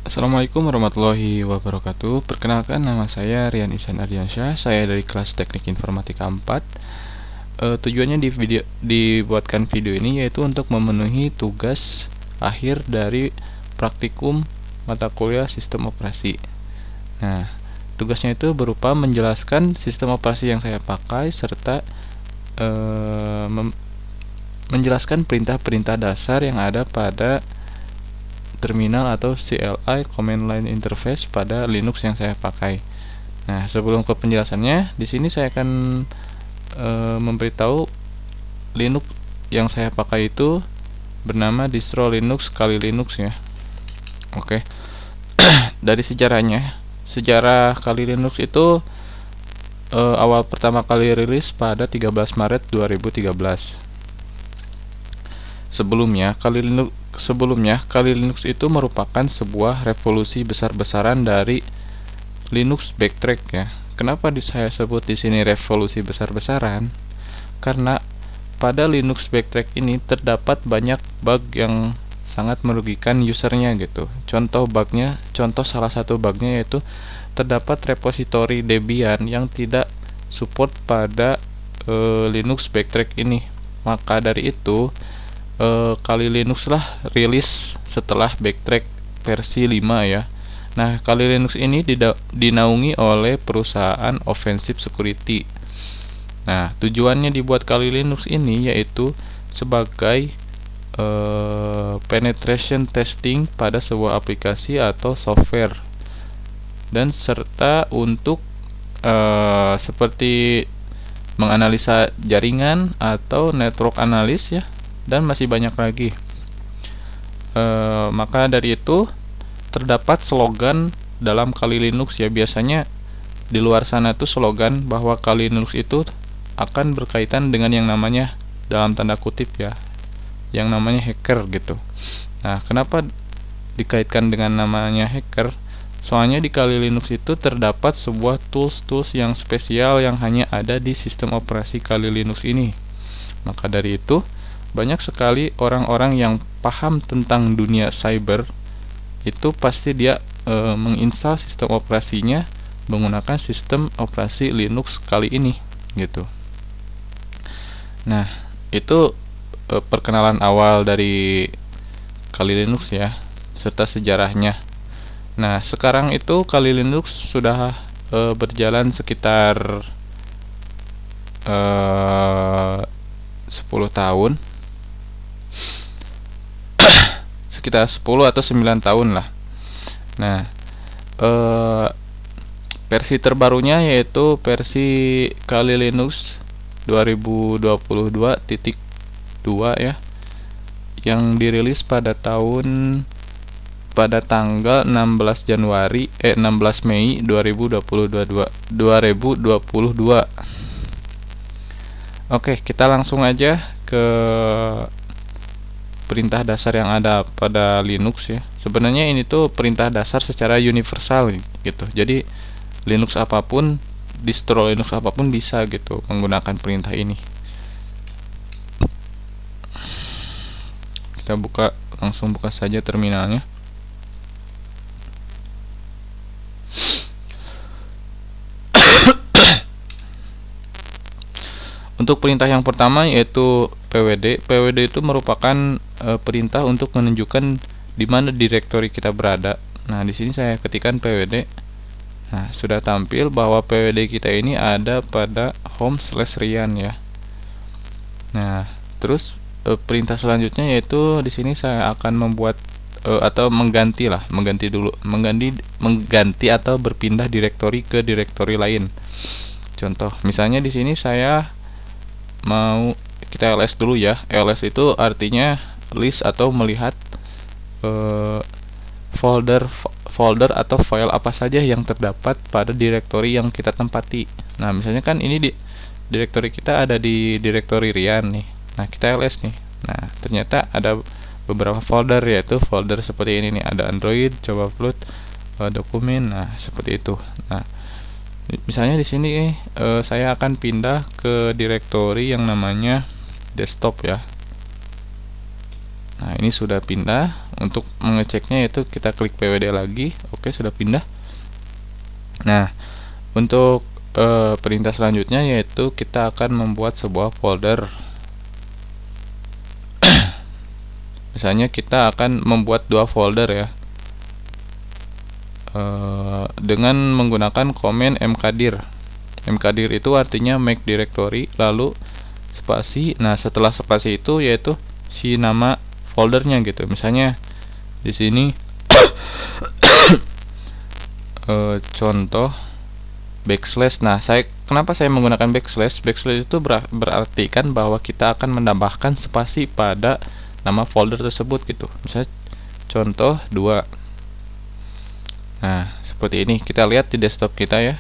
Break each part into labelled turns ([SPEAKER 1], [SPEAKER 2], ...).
[SPEAKER 1] Assalamualaikum warahmatullahi wabarakatuh. Perkenalkan, nama saya Rian Ihsan Ardiansyah. Saya dari kelas Teknik Informatika 4. Tujuannya dibuatkan video ini yaitu untuk memenuhi tugas akhir dari praktikum mata kuliah sistem operasi. Nah, tugasnya itu berupa menjelaskan sistem operasi yang saya pakai serta menjelaskan perintah-perintah dasar yang ada pada terminal atau CLI Command Line Interface pada Linux yang saya pakai. Nah, sebelum ke penjelasannya, di sini saya akan memberitahu Linux yang saya pakai itu bernama distro Linux Kali Linux ya. Oke. Dari sejarahnya, sejarah Kali Linux itu awal pertama kali rilis pada 13 Maret 2013. Sebelumnya, Kali Linux itu merupakan sebuah revolusi besar-besaran dari Linux Backtrack ya. Kenapa saya sebut di sini revolusi besar-besaran? Karena pada Linux Backtrack ini terdapat banyak bug yang sangat merugikan usernya gitu. Contoh salah satu bugnya yaitu terdapat repositori Debian yang tidak support pada Linux Backtrack ini. Maka dari itu Kali Linux lah rilis setelah Backtrack versi 5 ya. Nah, Kali Linux ini dinaungi oleh perusahaan Offensive Security. Nah, tujuannya dibuat Kali Linux ini yaitu sebagai penetration testing pada sebuah aplikasi atau software, dan serta untuk seperti menganalisa jaringan atau network analysis ya, dan masih banyak lagi. Maka dari itu terdapat slogan dalam Kali Linux ya. Biasanya di luar sana tuh slogan bahwa Kali Linux itu akan berkaitan dengan yang namanya, dalam tanda kutip ya, yang namanya hacker gitu. Nah, kenapa dikaitkan dengan namanya hacker? Soalnya di Kali Linux itu terdapat sebuah tools yang spesial yang hanya ada di sistem operasi Kali Linux ini. Maka dari itu banyak sekali orang-orang yang paham tentang dunia cyber itu pasti dia menginstal sistem operasinya menggunakan sistem operasi Linux kali ini gitu. Nah, itu perkenalan awal dari Kali Linux ya, serta sejarahnya. Nah, sekarang itu Kali Linux sudah berjalan sekitar 10 tahun, sekitar 10 atau 9 tahun lah. Nah, versi terbarunya yaitu versi Kali Linux 2022.2 ya, yang dirilis pada tanggal 16 Mei 2022. Oke, kita langsung aja ke perintah dasar yang ada pada Linux ya. Sebenarnya ini tuh perintah dasar secara universal gitu. Jadi Linux apapun, distro Linux apapun bisa gitu menggunakan perintah ini. Kita langsung buka saja terminalnya. Untuk perintah yang pertama yaitu pwd. Pwd itu merupakan perintah untuk menunjukkan di mana direktori kita berada. Nah, di sini saya ketikkan pwd. Nah, sudah tampil bahwa pwd kita ini ada pada home/rian ya. Nah, terus perintah selanjutnya yaitu di sini saya akan membuat atau mengganti atau berpindah direktori ke direktori lain. Contoh, misalnya di sini saya kita ls dulu ya. Ls itu artinya list atau melihat folder atau file apa saja yang terdapat pada direktori yang kita tempati. Nah, misalnya kan ini direktori kita ada di direktori Rian nih. Nah, kita ls nih. Nah, ternyata ada beberapa folder, yaitu folder seperti ini nih, ada Android, coba upload, dokumen. Nah, seperti itu. Nah, misalnya di sini saya akan pindah ke direktori yang namanya desktop ya. Nah, ini sudah pindah. Untuk mengeceknya yaitu kita klik pwd lagi. Oke, sudah pindah. Nah, untuk perintah selanjutnya yaitu kita akan membuat sebuah folder. Misalnya kita akan membuat 2 folder ya, dengan menggunakan komen mkdir. Mkdir itu artinya make directory, lalu spasi. Nah, setelah spasi itu yaitu si nama foldernya gitu. Misalnya di sini contoh backslash. Nah, kenapa saya menggunakan backslash? Backslash itu berarti kan bahwa kita akan menambahkan spasi pada nama folder tersebut gitu. Misalnya contoh 2. Nah, seperti ini. Kita lihat di desktop kita ya.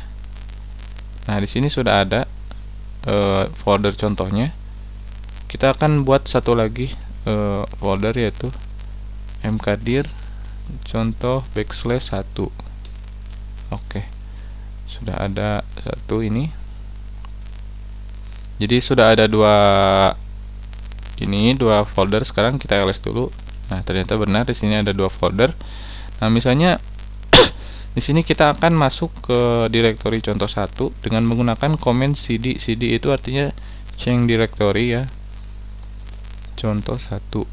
[SPEAKER 1] Nah, di sini sudah ada folder contohnya. Kita akan buat satu lagi folder yaitu mkdir contoh backslash 1. Oke, sudah ada satu ini. Jadi sudah ada dua folder. Sekarang kita ls dulu. Nah, ternyata benar di sini ada 2 folder. Nah, misalnya di sini kita akan masuk ke directory contoh 1 dengan menggunakan command cd. cd itu artinya change directory ya. Contoh 1.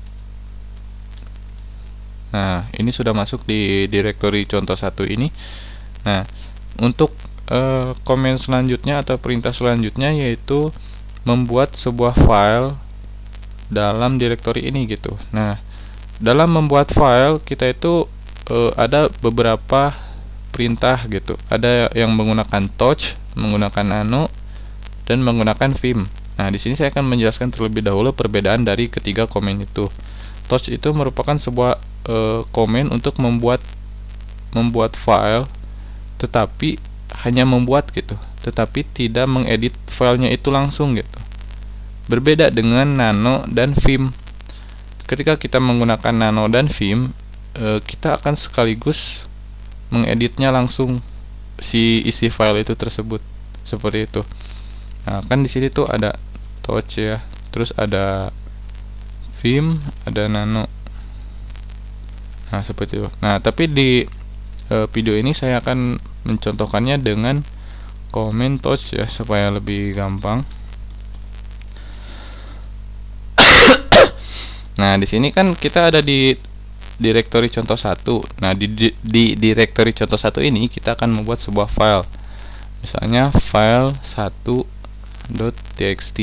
[SPEAKER 1] Nah, ini sudah masuk di directory contoh 1 ini. Nah, untuk komen selanjutnya atau perintah selanjutnya yaitu membuat sebuah file dalam directory ini gitu. Nah, dalam membuat file kita itu ada beberapa perintah gitu. Ada yang menggunakan touch, menggunakan nano, dan menggunakan vim. Nah, di sini saya akan menjelaskan terlebih dahulu perbedaan dari ketiga komen itu. Touch itu merupakan sebuah komen untuk membuat file, tetapi hanya membuat gitu, tetapi tidak mengedit filenya itu langsung gitu. Berbeda dengan nano dan vim. Ketika kita menggunakan nano dan vim, kita akan sekaligus mengeditnya langsung si isi file itu tersebut, seperti itu. Nah, kan di sini tuh ada touch ya, terus ada vim, ada nano. Nah, seperti itu. Nah, tapi di video ini saya akan mencontohkannya dengan komen touch ya, supaya lebih gampang. Nah, di sini kan kita ada di directory contoh 1. Nah, di directory contoh 1 ini kita akan membuat sebuah file. Misalnya file 1.txt.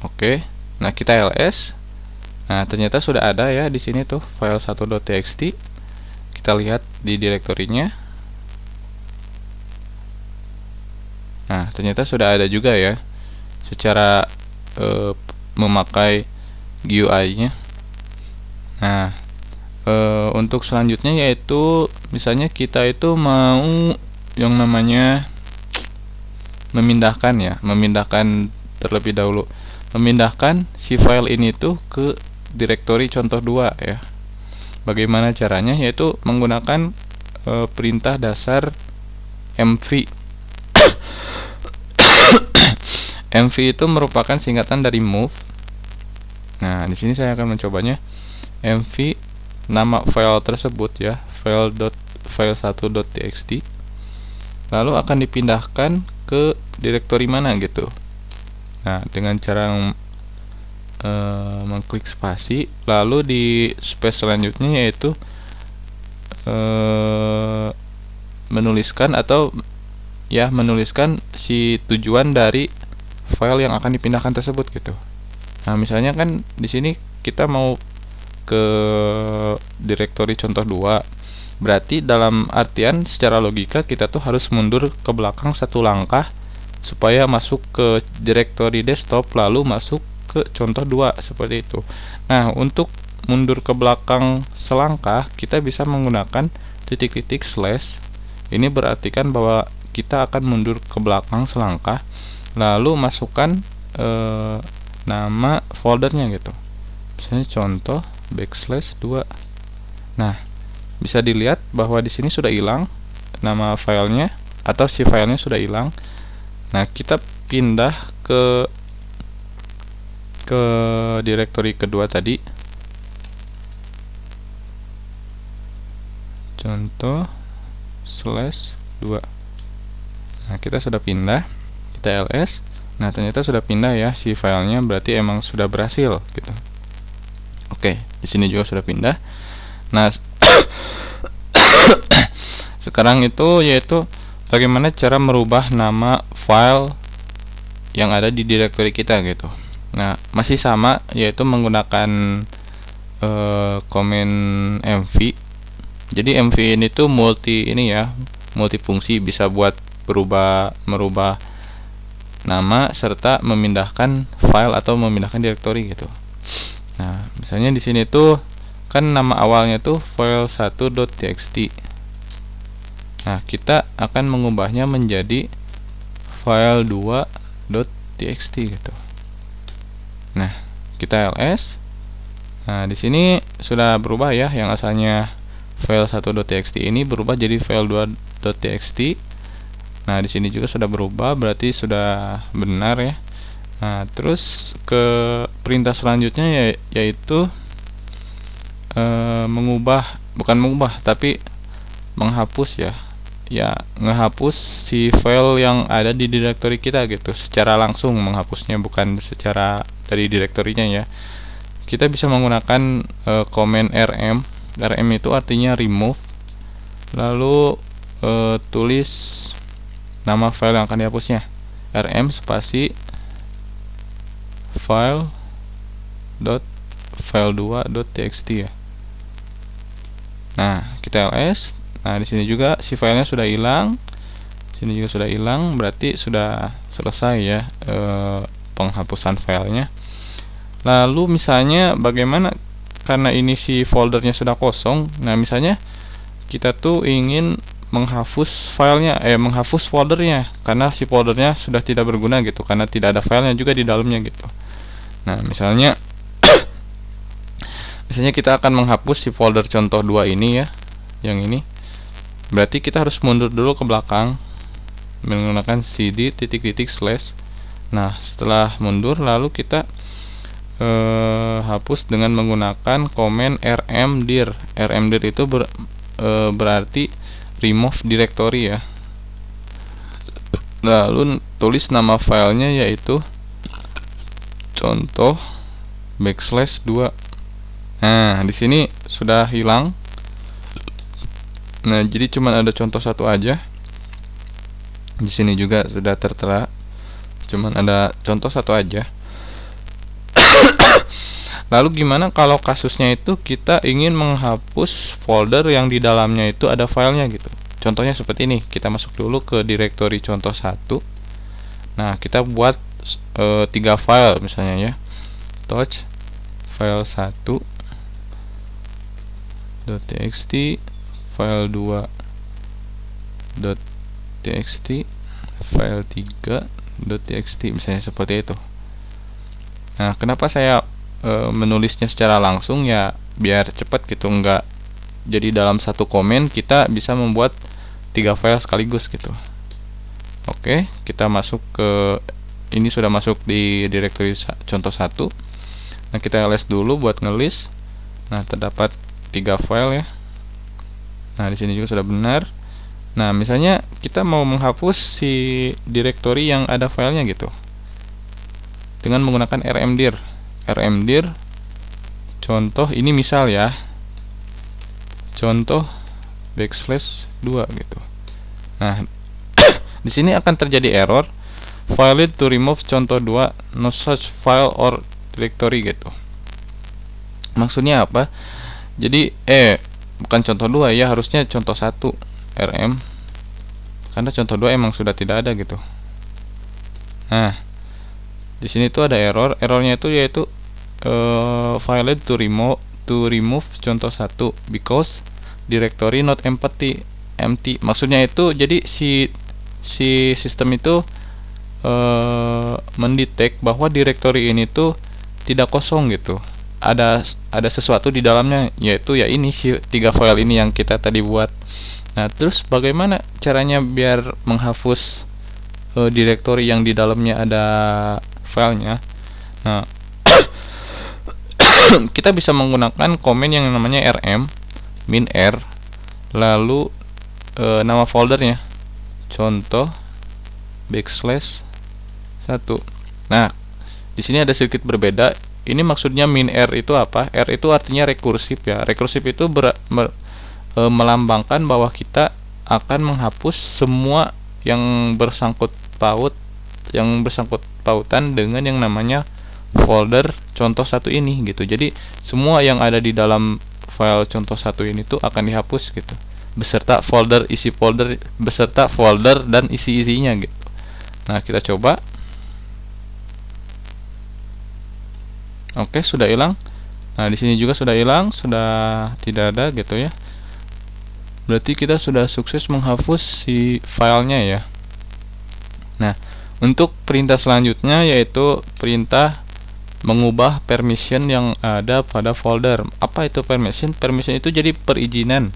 [SPEAKER 1] Oke. Nah, kita ls. Nah, ternyata sudah ada ya di sini tuh file 1.txt. Kita lihat di direktorinya. Nah, ternyata sudah ada juga ya secara memakai GUI-nya. Nah, untuk selanjutnya yaitu misalnya kita itu mau yang namanya memindahkan terlebih dahulu, memindahkan si file ini tuh ke directory contoh 2 ya. Bagaimana caranya? Yaitu menggunakan perintah dasar mv. mv itu merupakan singkatan dari move. Nah, di sini saya akan mencobanya. mv nama file tersebut ya, file 1.txt, lalu akan dipindahkan ke directory mana gitu. Nah, dengan cara mengklik spasi, lalu di space selanjutnya yaitu menuliskan si tujuan dari file yang akan dipindahkan tersebut gitu. Nah, misalnya kan di sini kita mau ke directory contoh 2. Berarti dalam artian secara logika kita tuh harus mundur ke belakang satu langkah supaya masuk ke directory desktop, lalu masuk ke contoh 2 seperti itu. Nah, untuk mundur ke belakang selangkah kita bisa menggunakan titik-titik slash. Ini berartikan bahwa kita akan mundur ke belakang selangkah, lalu masukkan nama foldernya gitu. Misalnya contoh backslash 2. Nah, bisa dilihat bahwa di sini sudah hilang nama filenya atau si filenya sudah hilang. Nah, kita pindah ke directory kedua tadi. contoh slash 2. Nah, kita sudah pindah, kita ls. Nah, ternyata sudah pindah ya si filenya, berarti emang sudah berhasil gitu. Oke, di sini juga sudah pindah. Nah, sekarang itu yaitu bagaimana cara merubah nama file yang ada di directory kita gitu. Nah, masih sama, yaitu menggunakan command mv. Jadi mv ini tuh multifungsi, bisa buat merubah nama serta memindahkan file atau memindahkan directory gitu. Nah, misalnya di sini tuh kan nama awalnya tuh file1.txt. Nah, kita akan mengubahnya menjadi file2.txt gitu. Nah, kita ls. Nah, di sini sudah berubah ya, yang asalnya file1.txt ini berubah jadi file2.txt. Nah, di sini juga sudah berubah, berarti sudah benar ya. Nah, terus ke perintah selanjutnya yaitu tapi menghapus ya. Ya, ngehapus si file yang ada di directory kita gitu, secara langsung menghapusnya, bukan secara dari direktorinya ya. Kita bisa menggunakan command rm. Rm itu artinya remove. Lalu tulis nama file yang akan dihapusnya, rm spasi file.file2.txt ya. Nah, kita ls. Nah, di sini juga si filenya sudah hilang. Sini juga sudah hilang, berarti sudah selesai ya penghapusan filenya. Lalu misalnya bagaimana karena ini si foldernya sudah kosong. Nah, misalnya kita tuh ingin menghapus foldernya karena si foldernya sudah tidak berguna gitu, karena tidak ada filenya juga di dalamnya gitu. Nah, misalnya kita akan menghapus si folder contoh 2 ini ya, yang ini. Berarti kita harus mundur dulu ke belakang menggunakan cd //. Nah, setelah mundur lalu kita hapus dengan menggunakan command rmdir. Rmdir itu berarti remove directory ya. Lalu tulis nama filenya yaitu contoh /2. Nah, di sini sudah hilang. Nah, jadi cuma ada contoh 1 aja. Di sini juga sudah tertera, cuman ada contoh 1 aja. Lalu gimana kalau kasusnya itu kita ingin menghapus folder yang di dalamnya itu ada filenya gitu. Contohnya seperti ini. Kita masuk dulu ke directory contoh 1. Nah, kita buat 3 file misalnya ya. Touch file1.txt, file2.txt, file3.txt misalnya seperti itu. Nah, kenapa saya menulisnya secara langsung ya, biar cepat gitu, enggak jadi dalam satu komen kita bisa membuat 3 file sekaligus gitu. Oke, kita masuk ke ini, sudah masuk di directory contoh 1. Nah, kita ls dulu buat ngelist. Nah, terdapat 3 file ya. Nah, di sini juga sudah benar. Nah, misalnya kita mau menghapus si directory yang ada filenya gitu dengan menggunakan rmdir. Rmdir contoh ini misal ya, contoh /2 gitu. Nah, di sini akan terjadi error failed to remove contoh 2 no such file or directory gitu. Maksudnya apa? Jadi bukan contoh 2 ya, harusnya contoh 1 rm, karena contoh 2 emang sudah tidak ada gitu. Nah, di sini tuh ada error. Errornya itu yaitu failed to remove contoh 1 because directory not empty. Maksudnya itu jadi si sistem itu mendetek bahwa directory ini tuh tidak kosong gitu. Ada sesuatu di dalamnya, yaitu ya ini si 3 file ini yang kita tadi buat. Nah, terus bagaimana caranya biar menghapus directory yang di dalamnya ada filenya? Nah, kita bisa menggunakan command yang namanya rm -r. lalu nama foldernya contoh backslash 1. Nah, di sini ada sedikit berbeda. Ini maksudnya min_r itu apa? R itu artinya rekursif ya. Rekursif itu melambangkan bahwa kita akan menghapus semua yang bersangkut pautan dengan yang namanya folder contoh 1 ini gitu. Jadi semua yang ada di dalam file contoh 1 ini tuh akan dihapus gitu, beserta folder dan isi-isinya gitu. Nah, kita coba. Oke, sudah hilang. Nah, di sini juga sudah hilang, sudah tidak ada gitu ya. Berarti kita sudah sukses menghapus si filenya ya. Nah, untuk perintah selanjutnya yaitu perintah mengubah permission yang ada pada folder. Apa itu permission? Permission itu jadi perizinan.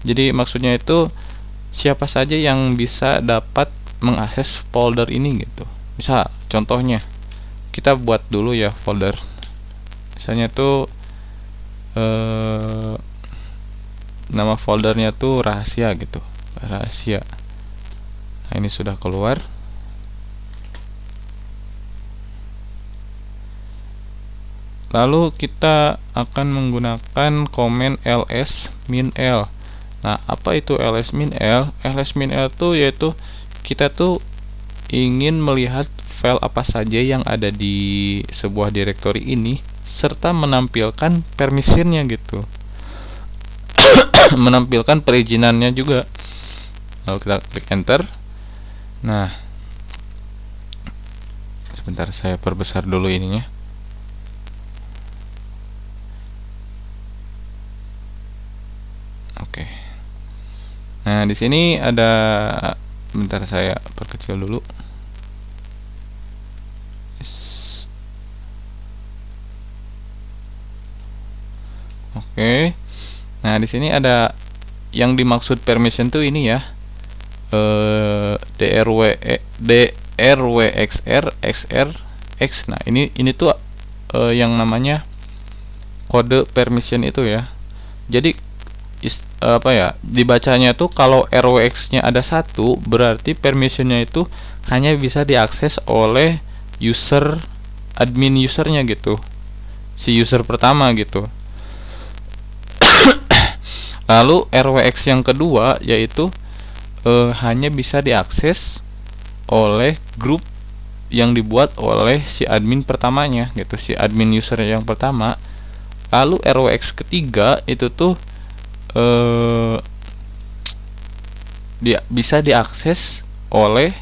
[SPEAKER 1] Jadi maksudnya itu siapa saja yang bisa dapat mengakses folder ini gitu. Bisa contohnya kita buat dulu ya folder. Misalnya tuh nama foldernya tuh rahasia gitu, rahasia. Nah, ini sudah keluar. Lalu kita akan menggunakan komen ls min_l. Nah, apa itu ls min_l? Ls min_l tuh yaitu kita tuh ingin melihat file apa saja yang ada di sebuah directory ini serta menampilkan permissionnya gitu. Menampilkan perizinannya juga. Lalu kita klik enter. Nah, sebentar saya perbesar dulu ininya. Oke. Nah, di sini ada, bentar saya perkecil dulu. Oke. Nah, di sini ada yang dimaksud permission tuh ini ya. drwxr xrx. Nah, ini tuh yang namanya kode permission itu ya. Jadi apa ya, dibacanya tuh kalau rwx-nya ada 1 berarti permissionnya itu hanya bisa diakses oleh admin usernya gitu, si user pertama gitu. Lalu rwx yang kedua yaitu hanya bisa diakses oleh grup yang dibuat oleh si admin pertamanya gitu, si admin user yang pertama. Lalu rwx ketiga itu tuh bisa diakses oleh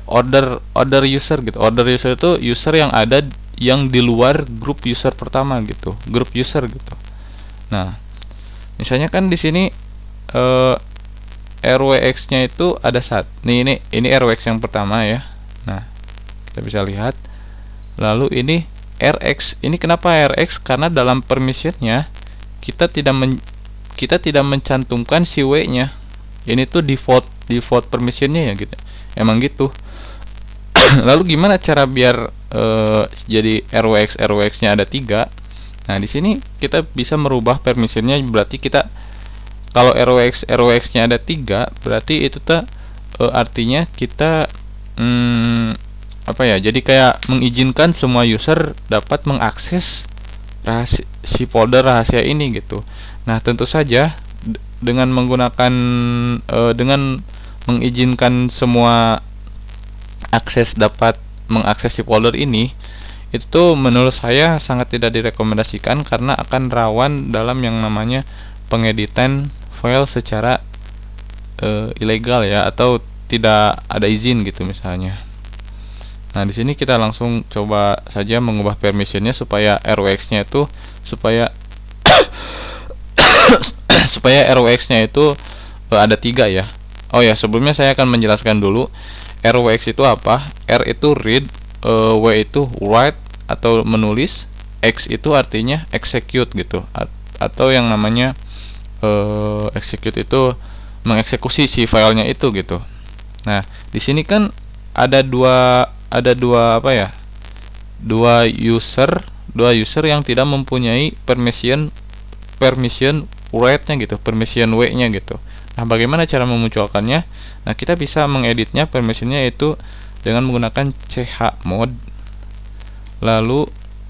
[SPEAKER 1] order user gitu. Order user itu user yang ada yang di luar grup user pertama gitu, grup user gitu. Nah, misalnya kan di sini rwx-nya itu ada ini rwx yang pertama ya. Nah, kita bisa lihat. Lalu ini rx. Ini kenapa rx? Karena dalam permissionnya kita tidak mencantumkan si w-nya. Ini tuh default permissionnya ya gitu. Emang gitu. Lalu gimana cara biar jadi rwx-nya ada 3? Nah, di sini kita bisa merubah permissionnya. Berarti kita kalau rwx-nya ada 3, berarti itu artinya kita jadi kayak mengizinkan semua user dapat mengakses si folder rahasia ini gitu. Nah, tentu saja dengan menggunakan dengan mengizinkan semua dapat mengakses si folder ini, itu tuh menurut saya sangat tidak direkomendasikan karena akan rawan dalam yang namanya pengeditan file secara ilegal ya, atau tidak ada izin gitu misalnya. Nah, di sini kita langsung coba saja mengubah permissionnya supaya rwx-nya itu supaya rwx-nya itu ada 3 ya. Oh ya, sebelumnya saya akan menjelaskan dulu rwx itu apa. R itu read, w itu write atau menulis, x itu artinya execute gitu, atau yang namanya execute itu mengeksekusi si filenya itu gitu. Nah, di sini kan ada dua user yang tidak mempunyai permission rate-nya gitu, permission W-nya gitu. Nah, bagaimana cara memunculkannya? Nah, kita bisa mengeditnya permissionnya yaitu dengan menggunakan chmod, lalu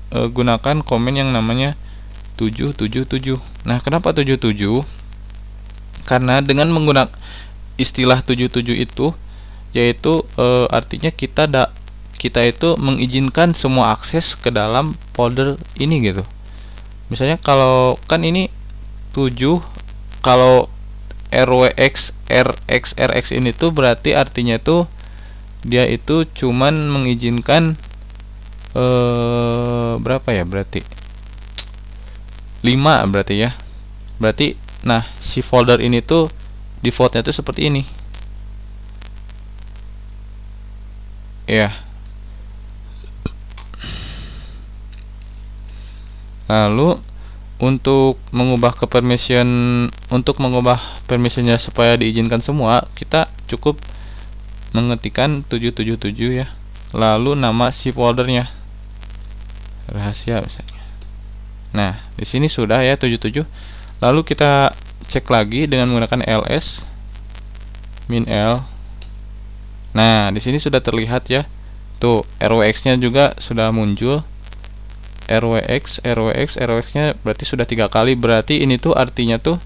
[SPEAKER 1] gunakan komen yang namanya 777. Nah, kenapa 77? Karena dengan menggunakan istilah 77 itu yaitu artinya kita itu mengizinkan semua akses ke dalam folder ini gitu. Misalnya kalau kan ini 7, kalau RWX RX ini tuh berarti artinya tuh dia itu cuman mengizinkan berapa ya, berarti 5 berarti ya. Berarti nah si folder ini tuh defaultnya tuh seperti ini ya. Lalu untuk mengubah permissionnya supaya diizinkan semua, kita cukup mengetikkan 777 ya, lalu nama si foldernya rahasia misalnya. Nah, di sini sudah ya 77. Lalu kita cek lagi dengan menggunakan ls -l. Nah, di sini sudah terlihat ya. Tuh, RWX-nya juga sudah muncul. RWX-nya berarti sudah 3 kali. Berarti ini tuh artinya tuh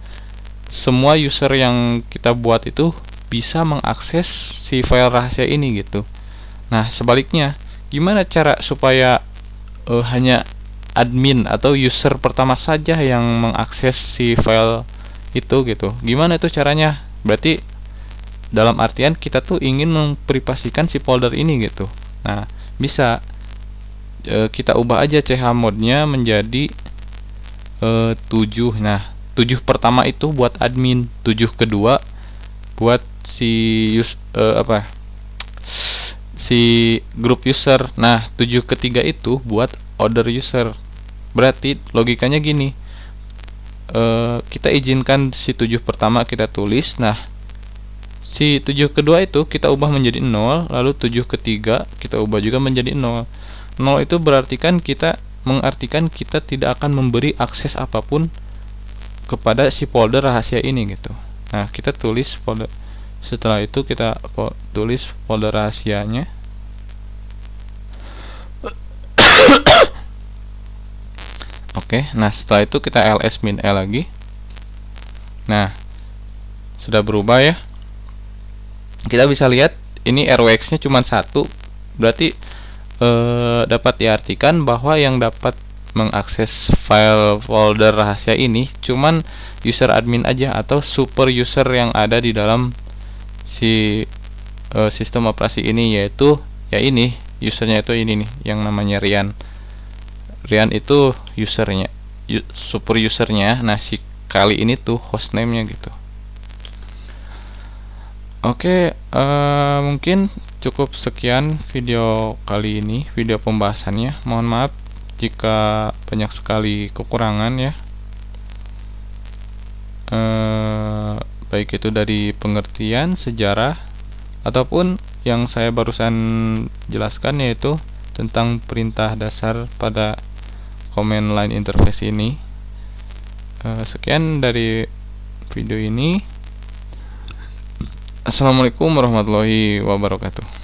[SPEAKER 1] semua user yang kita buat itu bisa mengakses si file rahasia ini gitu. Nah, sebaliknya, gimana cara supaya hanya admin atau user pertama saja yang mengakses si file itu gitu? Gimana itu caranya? Berarti dalam artian kita tuh ingin memprivasikan si folder ini gitu. Nah, bisa kita ubah aja chmod-nya menjadi 7. Nah, 7 pertama itu buat admin, 7 kedua buat si si group user. Nah, 7 ketiga itu buat other user. Berarti logikanya gini, kita izinkan si 7 pertama kita tulis. Nah, si 7 kedua itu kita ubah menjadi 0, lalu 7 ketiga kita ubah juga menjadi 0. 0 itu mengartikan kita tidak akan memberi akses apapun kepada si folder rahasia ini gitu. Nah, kita tulis folder, setelah itu kita tulis folder rahasianya. Oke, nah setelah itu kita ls -l lagi. Nah, sudah berubah ya. Kita bisa lihat ini RWX-nya cuma 1. Berarti dapat diartikan bahwa yang dapat mengakses file folder rahasia ini cuman user admin aja atau super user yang ada di dalam si sistem operasi ini, yaitu ya ini usernya itu ini nih yang namanya Rian. Rian itu usernya, super usernya. Nah, si kali ini tuh hostname-nya gitu. Oke, mungkin cukup sekian video kali ini, video pembahasannya. Mohon maaf jika banyak sekali kekurangan ya, baik itu dari pengertian sejarah ataupun yang saya barusan jelaskan, yaitu tentang perintah dasar pada command line interface ini. Sekian dari video ini. Assalamualaikum warahmatullahi wabarakatuh.